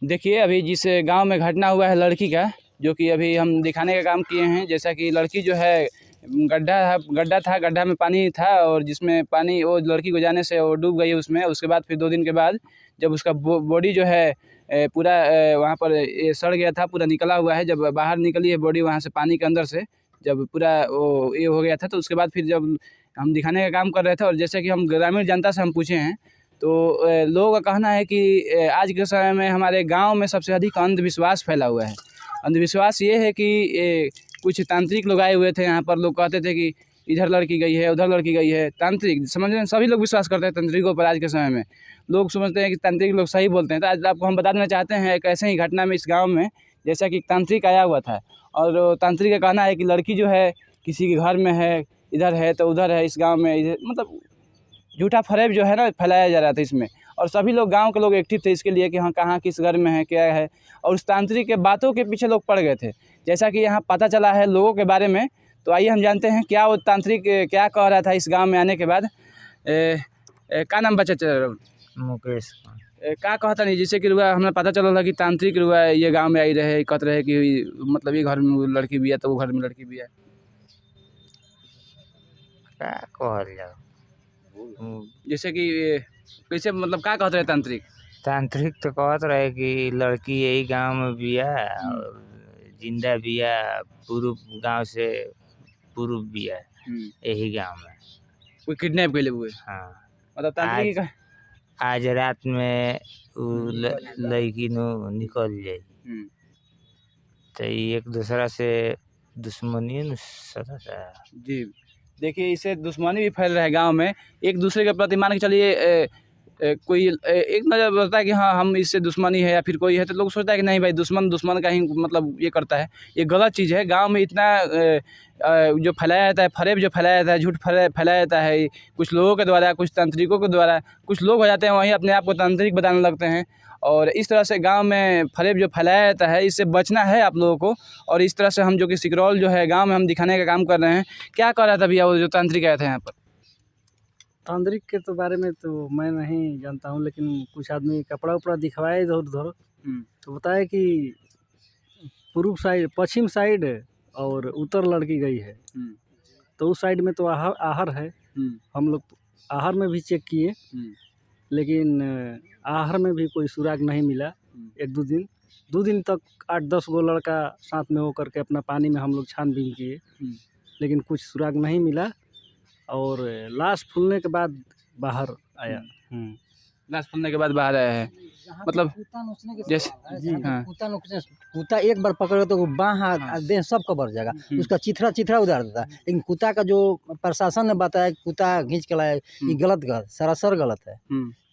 देखिए, अभी जिस गांव में घटना हुआ है लड़की का, जो कि अभी हम दिखाने का काम किए हैं। जैसा कि लड़की जो है, गड्ढा में पानी था और जिसमें पानी वो लड़की को जाने से वो डूब गई उसमें। उसके बाद फिर 2 दिन के बाद जब उसका बॉडी जो है पूरा वहाँ पर सड़ गया था, पूरा निकला हुआ है। जब बाहर निकली है बॉडी वहाँ से पानी के अंदर से, जब पूरा वो ये हो गया था, तो उसके बाद फिर जब हम दिखाने का काम कर रहे थे और जैसे कि हम ग्रामीण जनता से हम पूछे हैं, तो लोगों का कहना है कि आज के समय में हमारे गांव में सबसे अधिक अंधविश्वास फैला हुआ है। अंधविश्वास ये है कि कुछ तांत्रिक लोग आए हुए थे यहाँ पर। लोग कहते थे कि इधर लड़की गई है, उधर लड़की गई है। तांत्रिक समझ रहे हैं, सभी लोग विश्वास करते हैं तांत्रिकों पर। आज के समय में लोग समझते हैं कि तांत्रिक लोग सही बोलते हैं। तो आज आपको हम बता देना चाहते हैं एक ऐसे ही घटना में इस गाँव में, जैसा कि तांत्रिक आया हुआ था और तांत्रिक का कहना है कि लड़की जो है किसी के घर में है, इधर है तो उधर है, इस गाँव में इधर, मतलब झूठा फरेब जो है ना फैलाया जा रहा था इसमें। और सभी लोग गांव के लोग एक्टिव थे इसके लिए कि हाँ कहाँ किस घर में है, क्या है। और उस तांत्रिक के बातों के पीछे लोग पड़ गए थे, जैसा कि यहाँ पता चला है लोगों के बारे में। तो आइए हम जानते हैं क्या वो तांत्रिक क्या कह रहा था इस गांव में आने के बाद। का नाम बचा मुकेश का कहता नहीं, जैसे कि रुआ हमें पता चला कि तांत्रिक रुआ ये गाँव में आई रहे, कहते रहे कि मतलब ये घर में लड़की भी है तो वो घर में लड़की भी है। क्या कहल जाओ, जैसे कि कैसे मतलब क्या कहते रहे तांत्रिक? तांत्रिक तो कहत रहे कि लड़की यही गांव में बिया और जिंदा बिया, पूर्व गांव से पूर्व बिया यही गांव में। कोई किडनैप कर ले हुए? हाँ, मतलब तांत्रिक का आज रात में लड़की नो निकल जाए तो एक दूसरा से दुश्मनी न सदा था। जी, देखिए इससे दुश्मनी भी फैल रहा है गांव में। एक दूसरे के प्रति मान के चलिए कोई एक नज़र बोलता है कि हाँ हम इससे दुश्मनी है या फिर कोई है, तो लोग सोचता है कि नहीं भाई दुश्मन का ही मतलब ये करता है। ये गलत चीज़ है। गांव में इतना जो फैलाया जाता है, फरेब जो फैलाया जाता है, झूठ फैलाया जाता है कुछ लोगों के द्वारा, कुछ तांत्रिकों के द्वारा। कुछ लोग हो जाते हैं वहीं अपने आप को तांत्रिक बताने लगते हैं और इस तरह से गांव में फरेब जो फैलाया जाता है, इससे बचना है आप लोगों को। और इस तरह से हम जो कि सिकरौल जो है गांव में हम दिखाने का काम कर रहे हैं। क्या कर रहा था भैया वो जो तांत्रिक आया था यहाँ पर? तांत्रिक के तो बारे में तो मैं नहीं जानता हूँ, लेकिन कुछ आदमी कपड़ा उपड़ा दिखवाए इधर उधर, तो बताया कि पूर्व साइड, पश्चिम साइड और उत्तर लड़की गई है। तो उस साइड में तो आहर है। हम लोग आहर में भी चेक किए, लेकिन आहर में भी कोई सुराग नहीं मिला। 2 दिन तक 8-10 गो लड़का साथ में होकर के अपना पानी में हम लोग छानबीन किए, लेकिन कुछ सुराग नहीं मिला। और लाश फूलने के बाद बाहर आया। लाश फूलने के बाद बाहर आया है, मतलब जैसे कुत्ता एक बार पकड़े तो बाँह देह सब कवर जाएगा, उसका चिथड़ा उधार देता है। लेकिन कुत्ता का जो प्रशासन ने बताया कुत्ता खींच के लाया, ये गलत सरासर गलत है।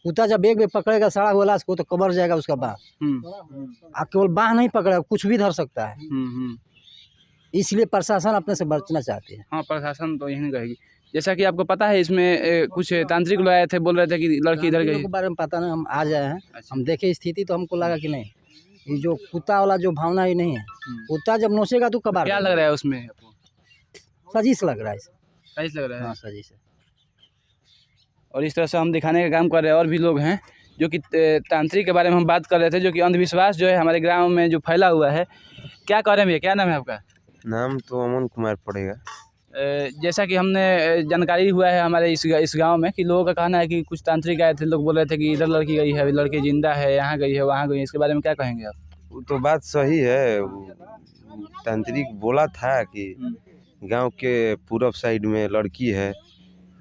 कुत्ता जब एक बार पकड़ेगा सड़ा हुआ लाश को तो कवर जाएगा उसका बाँह। आप केवल बाँह नहीं पकड़ेगा, कुछ भी धर सकता है। इसलिए प्रशासन अपने से बचना चाहते हैं। हाँ, प्रशासन तो यही कहेगी। जैसा कि आपको पता है इसमें कुछ तांत्रिक लोग आए थे, बोल रहे थे कि लड़की इधर गई। के बारे में पता नहीं, हम आ जाए हैं। अच्छा। हम देखे स्थिति तो हमको लगा कि नहीं, ये जो कुत्ता वाला जो भावना ही नहीं है। कुत्ता जब नोचेगा तो कबार। क्या लग रहा है उसमें आपको? साजिश लग रहा है। साजिश लग रहा है? हाँ, साजिश है। और इस तरह से हम दिखाने का काम कर रहे हैं। और भी लोग हैं जो कि तांत्रिक के बारे में हम बात कर रहे थे, जो कि अंधविश्वास जो है हमारे गाँव में जो फैला हुआ है। क्या कह रहे हैं भैया, क्या नाम है आपका? नाम तो अमन कुमार पड़ेगा। जैसा कि हमने जानकारी हुआ है हमारे इस गांव में कि लोगों का कहना है कि कुछ तांत्रिक आए थे, लोग बोल रहे थे कि इधर लड़की गई है, लड़की जिंदा है, यहाँ गई है, वहाँ गई है। इसके बारे में क्या कहेंगे आप? वो तो बात सही है। तांत्रिक बोला था कि गांव के पूरब साइड में लड़की है,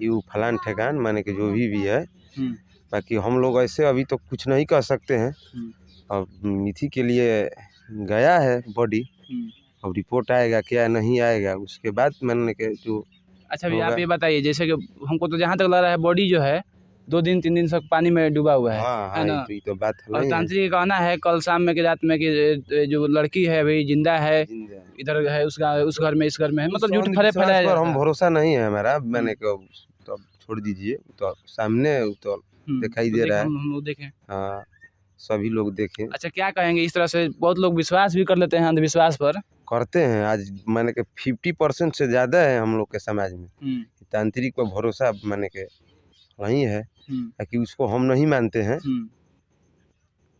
ये फलान ठेकान माने कि जो भी है। बाकी हम लोग ऐसे अभी तो कुछ नहीं कह सकते हैं। अब मिथी के लिए गया है बॉडी, अब रिपोर्ट आएगा क्या नहीं आएगा उसके बाद मैंने के जो। अच्छा भैया आप ये बताइए, जैसे कि हमको तो जहाँ तक लग रहा है बॉडी जो है 2-3 दिन तक पानी में डूबा हुआ है। हाँ, ना? तो बात और तांत्रिक का कहना है कल शाम में की रात में कि जो लड़की है भाई जिंदा है, इधर है, उस घर में, इस घर में है। मतलब झूठ फैलाया पर हम भरोसा नहीं है हमारा। मैंने कहा तो छोड़ दीजिए, तो सामने तो दिखाई दे रहा है, हम लोग देखें। हाँ, सभी लोग देखें। अच्छा क्या कहेंगे, इस तरह से बहुत लोग विश्वास भी कर लेते हैं, अंधविश्वास पर करते हैं। आज मैंने के 50% से ज़्यादा है हम लोग के समाज में तांत्रिक पर भरोसा माने के नहीं है, कि उसको हम नहीं मानते हैं।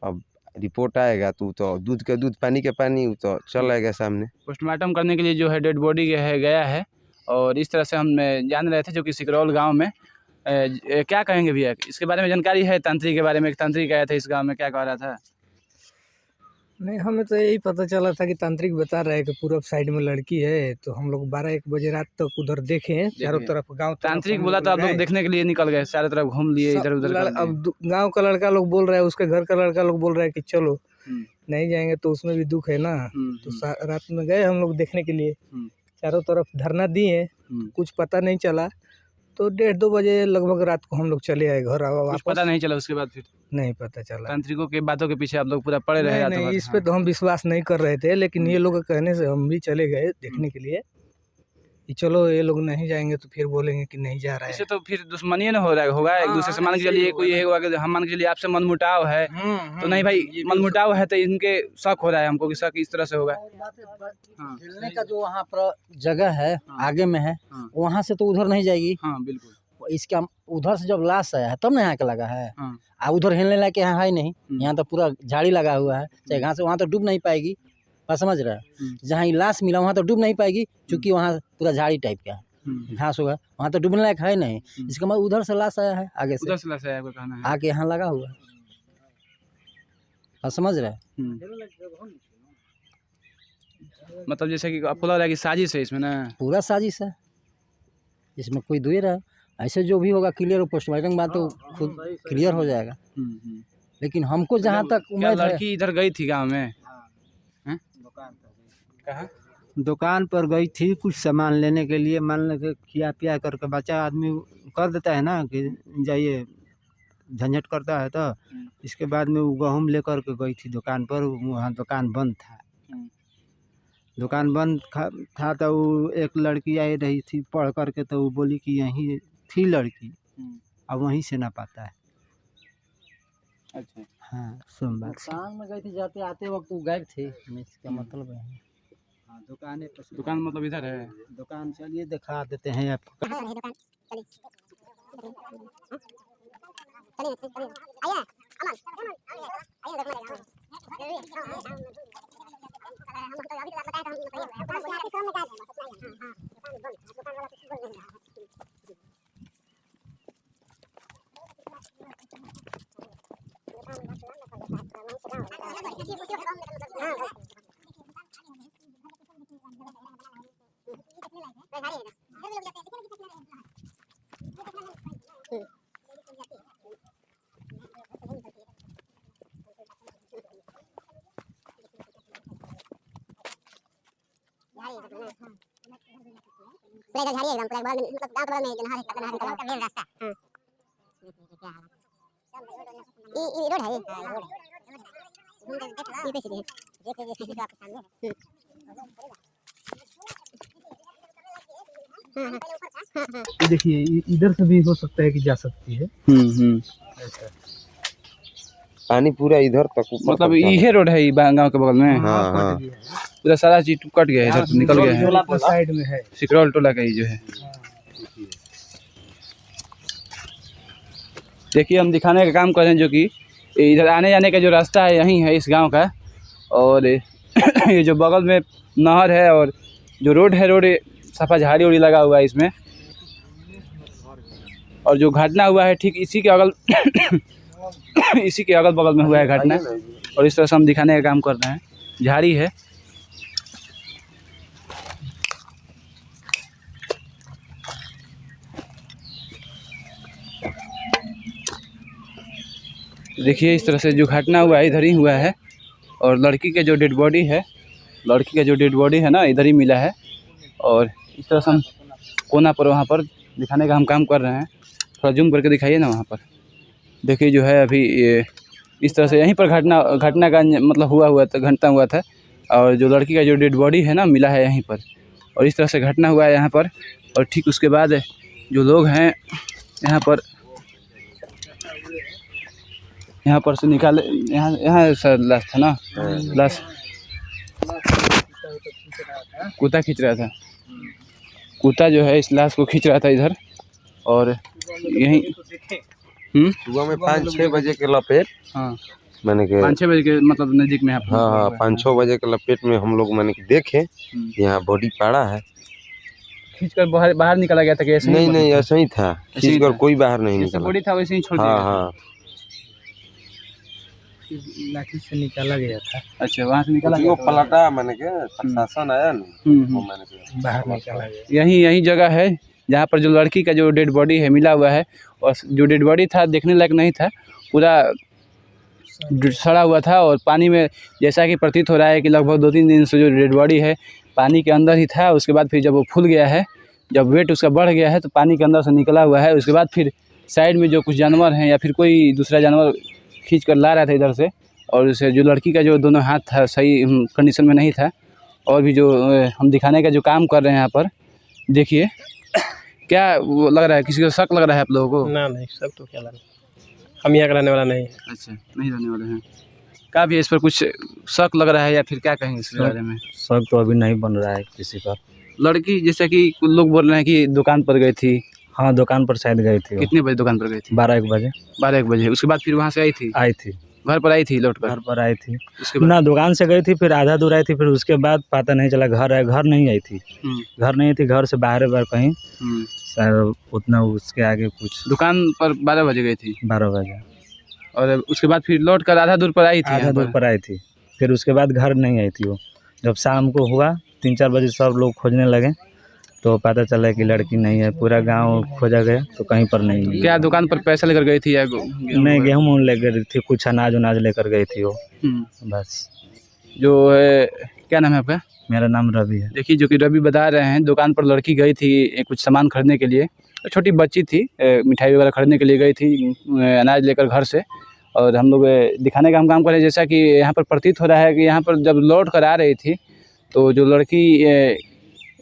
अब रिपोर्ट आएगा तो दूध के दूध, पानी के पानी, वो तो चल आएगा सामने। पोस्टमार्टम करने के लिए जो है डेड बॉडी गया है। और इस तरह से हम जान रहे थे जो कि सिकरौल गांव में क्या कहेंगे भैया, इसके बारे में जानकारी है? तांत्रिक के बारे में, एक तांत्रिक आया था इस गांव में, क्या कह रहा था? नहीं, हमें तो यही पता चला था कि तांत्रिक बता रहा है कि पूरब साइड में लड़की है। तो हम लोग 12-1 बजे रात तक उधर देखे हैं, चारों तरफ गांव। तांत्रिक बोला तो आप लोग देखने के लिए निकल गए, चारों तरफ घूम लिए, इधर उधर। अब गांव का लड़का लोग बोल रहा है, उसके घर का लड़का लोग बोल रहा है कि चलो, नहीं जाएंगे तो उसमें भी दुख है ना। तो रात में गए हम लोग देखने के लिए, चारों तरफ धरना दिए, कुछ पता नहीं चला। तो 1:30-2 बजे लगभग रात को हम लोग चले आए घर। कुछ पता नहीं चला उसके बाद? फिर नहीं पता चला। तांत्रिकों के बातों के पीछे आप लोग पूरा पड़े रहे? नहीं, इस पे तो हम विश्वास नहीं कर रहे थे, लेकिन ये लोग कहने से हम भी चले गए देखने के लिए कि चलो, ये लोग नहीं जाएंगे तो फिर बोलेंगे कि नहीं जा रहा है। इससे तो फिर दुश्मनी ना होगा एक दूसरे से। मान के चलिए कोई हम मान के चलिए आपसे मनमुटाव है, तो नहीं भाई, मनमुटाव है तो इनके शक हो रहा है हमको कि शक इस तरह से होगा। खेलने का जो वहाँ पर जगह है आगे में है, वहाँ से तो उधर नहीं जाएगी। हाँ बिल्कुल। इसका उधर से जब लाश आया है तब ना यहाँ का लगा है। उधर हिलने लायक यहाँ है नहीं, यहाँ तो पूरा झाड़ी लगा हुआ है, चाहे घास, वहाँ तो डूब नहीं पाएगी। बात समझ रहा है? जहाँ ये लाश मिला वहाँ तो डूब नहीं पाएगी, क्योंकि वहाँ पूरा झाड़ी टाइप का है, घास होगा, वहाँ तो डूबने लायक है नहीं। इसका मतलब उधर से लाश आया है, आगे से उधर से लाश आया कहना है, आके यहाँ लगा हुआ है। बात समझ रहा है? मतलब जैसे कि आपको लग रहा है कि साजिश है इसमें ना? पूरा साजिश है, इसमें कोई दुई रहा। ऐसे जो भी होगा क्लियर, पोस्टमार्टम बात तो खुद क्लियर हो जाएगा। लेकिन हमको जहाँ तक उम्मीद है, लड़की इधर गई थी गाँव में, कहाँ? दुकान पर गई थी कुछ सामान लेने के लिए। मान लो खिया पिया करके बच्चा आदमी कर देता है ना कि जाइए, झंझट करता है। तो इसके बाद में वो गेहूँ लेकर के गई थी दुकान पर। वहाँ दुकान बंद था, दुकान बंद था। तो वो एक लड़की आई रही थी पढ़ करके, तो वो बोली कि यहीं थी लड़की, अब वहीं से ना पाता है। अच्छा, हाँ, सोमवार दुकान में गई थी, जाते आते वक्त वो गायब थे, इसका मतलब है। हाँ, दुकान मतलब इधर है। दुकान चलिए दिखा देते हैं आपको। पूरा झाड़ी एकदम, पूरा बगल में, मतलब गांव के बगल में नहर का मेन रास्ता। हां, ये रोड है, ये रोड है, ये पे सीधे देख आपके सामने। देखिए, इधर से भी हो सकता है कि जा सकती है। पानी पूरा इधर तक, मतलब ये रोड है गांव के बगल में। हाँ, हाँ। पूरा सारा चीज कट गया है, इधर से निकल गया है, साइड में है सिकरौल टोला का ही जो है। देखिए, हम दिखाने का काम कर रहे हैं, जो कि इधर आने जाने का जो रास्ता है यहीं है इस गांव का। और ये जो बगल में नहर है और जो रोड है, रोड सफा झाड़ी उड़ी लगा हुआ है इसमें। और जो घटना हुआ है ठीक इसी के अगल बगल में हुआ है घटना। और इस तरह से हम दिखाने का काम कर रहे हैं, झाड़ी है। देखिए, इस तरह से जो घटना हुआ है इधर ही हुआ है। और लड़की के जो डेड बॉडी है, ना इधर ही मिला है। और इस तरह से हम कोना पर वहाँ पर दिखाने का हम काम कर रहे हैं। थोड़ा जूम करके दिखाइए ना वहाँ पर। देखिए जो है अभी ये इस तरह से यहीं पर घटना का मतलब घटना हुआ था। और जो लड़की का जो डेड बॉडी है ना मिला है यहीं पर। और इस तरह से घटना हुआ है यहाँ पर। और ठीक उसके बाद जो लोग हैं यहाँ पर से निकाले, यहाँ सर लाश था ना, लाश कुत्ता खींच रहा था। कुत्ता जो है इस लाश को खींच रहा था इधर। और यहीं सुबह में 5-6 बजे के लपेट, हाँ, मैंने के 5-6 बजे के मतलब नजदीक में आप हाँ हाँ 5-6 बजे के लपेट में हम लोग मैंने देखे यहाँ बॉडी पड़ा है। खींच कर बाहर बाहर निकाला गया था कि ऐसे ही? नहीं ऐसा ही था, ऐसे ही खींच कर था? कोई बाहर नहीं जैसे निकला। बॉडी था वैसे ही छोड़ दिया हाँ गया था? हाँ लाठी से निकाला गया था, अच्छा वहाँ से निकाला वो गया था? पलटा मैंने के प्रशासन आया ना वो मैंने के बाहर निकाला गया। यही जगह है जहाँ पर जो लड़की का जो डेड बॉडी है मिला हुआ है, और जो डेड बॉडी था देखने लायक नहीं था, पूरा सड़ा हुआ था और पानी में, जैसा कि प्रतीत हो रहा है कि लगभग 2-3 दिन से जो डेड बॉडी है पानी के अंदर ही था। उसके बाद फिर जब वो फूल गया है, जब वेट उसका बढ़ गया है तो पानी के अंदर से निकला हुआ है। उसके बाद फिर साइड में जो कुछ जानवर हैं या फिर कोई दूसरा जानवर खींच कर ला रहा था इधर से, और उसे जो लड़की का जो दोनों हाथ था सही कंडीशन में नहीं था। और भी जो हम दिखाने का जो काम कर रहे हैं यहाँ पर, देखिए क्या वो लग रहा है, किसी को शक लग रहा है आप लोगों को? ना नहीं, सब तो क्या लगा, हम यहाँ का रहने वाला नहीं। अच्छा, नहीं रहने वाले हैं। क्या भी इस पर कुछ शक लग रहा है या फिर क्या कहेंगे इसके बारे में? शक तो अभी नहीं बन रहा है किसी पर। लड़की जैसे कि कुछ लोग बोल रहे हैं कि दुकान पर गई थी। हाँ दुकान पर शायद गई थी वो। कितने बजे दुकान पर गई थी? 12-1 बजे 12-1 बजे। उसके बाद फिर वहाँ से आई थी? आई थी, घर पर आई थी लौट कर? घर पर आई थी उसके बाद ना, दुकान से गई थी, फिर आधा दूर आई थी, फिर उसके बाद पता नहीं चला घर है। घर नहीं आई थी, घर नहीं थी, घर से बाहर कहीं शायद उतना, उसके आगे कुछ। दुकान पर 12 बजे गई थी? 12 बजे। और उसके बाद फिर लौट कर आधा दूर पर आई थी? आधा दूर पर आई थी, फिर उसके बाद घर नहीं आई थी वो। जब शाम को हुआ 3-4 बजे सब लोग खोजने लगे तो पता चला कि लड़की नहीं है। पूरा गांव खोजा गया तो कहीं पर नहीं मिली। क्या दुकान पर पैसा लेकर गई थी या नहीं, गेहूँ लेकर गई थी, कुछ अनाज लेकर गई थी वो, बस। जो है, क्या नाम है आपका? मेरा नाम रवि है। देखिए, जो कि रवि बता रहे हैं, दुकान पर लड़की गई थी कुछ सामान खरीदने के लिए। छोटी बच्ची थी, मिठाई वगैरह खरीदने के लिए गई थी अनाज लेकर घर से। और हम लोग दिखाने का हम काम कर रहे हैं, जैसा कि यहाँ पर प्रतीत हो रहा है कि यहाँ पर जब लौट कर आ रही थी तो जो लड़की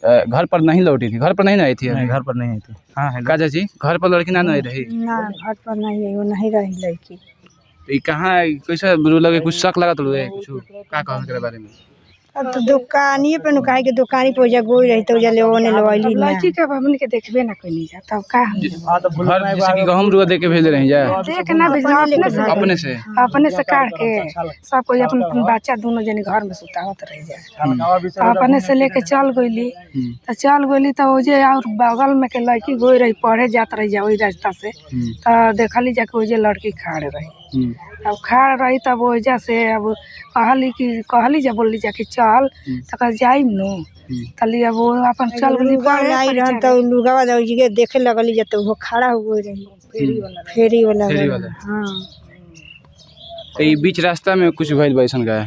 घर पर नहीं लौटी थी। घर पर नहीं आई थी? नहीं, घर पर नहीं आई थी। हाँ है का चाची, घर पर लड़की ना नहीं रही? ना, घर पर नहीं है, वो नहीं रही लड़की। तो ये कहाँ कैसा लगे, कुछ शक लगा तो कुछ का कहन के बारे में? अब तो दुकानिए पे नु काहे के दुकानी पे जा गोई रही तो जा ले ओने लवाइली ना। लड़की के हमन के देखबे ना कोई नहीं जा, तब का हम घर जैसे कि गहूम रुआ दे के भेज रहे हैं जा? देख ना भेजना अपने से काट के सब कोई अपन बच्चा दोनों जने घर में सुतावत रह जाए। अपने से लेके चल गईली तो वो जे और बगल में के लड़की गोई रही पढ़े जात रही जा, वही रास्ता से तो देखली जाके वो जे लड़की खाड़ रही। अब खाड़ रही तब वजह से अब कहली जा, बोली जा कि चल तो जाइम नु तली। अब वो अपन चल गली पढ़े रहन तो लुगावा जगह देखे लगली जा तो वो खड़ा हो गई रही फेरी वाला। हाँ, तो ये बीच रास्ता में कुछ भइल बैसन का है?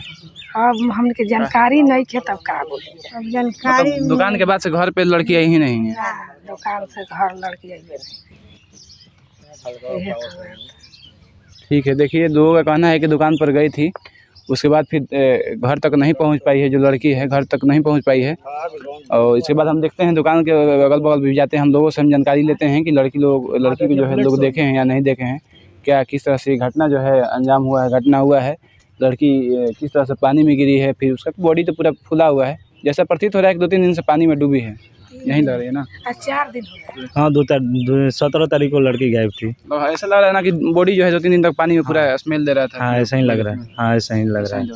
अब हमके जानकारी नहीं है, तब का बोली। अब जानकारी मतलब दुकान के बाद से घर पे लड़की आई ही नहीं है? दुकान से घर लड़की आई नहीं। ठीक है, देखिए लोगों का कहना है कि दुकान पर गई थी, उसके बाद फिर घर तक नहीं पहुंच पाई है। जो लड़की है घर तक नहीं पहुंच पाई है। और इसके बाद हम देखते हैं दुकान के अगल बगल भी जाते हैं, हम लोगों से हम जानकारी लेते हैं कि लड़की को जो है लोग देखे हैं या नहीं देखे हैं, क्या किस तरह से घटना जो है अंजाम हुआ है, घटना हुआ है। लड़की किस तरह से पानी में गिरी है, फिर उसका बॉडी तो पूरा फुला हुआ है, जैसा प्रतीत हो रहा है कि 2-3 दिन से पानी में डूबी है। यही लग रही है ना? 4 दिन हो गए। हाँ 17 तारीख को लड़की गायब थी। ऐसा लग रहा है ना कि बॉडी जो है 2-3 दिन तक पानी में पूरा स्मेल दे रहा था। हाँ ऐसा ही लग रहा है। हाँ ऐसा ही लग रहा है।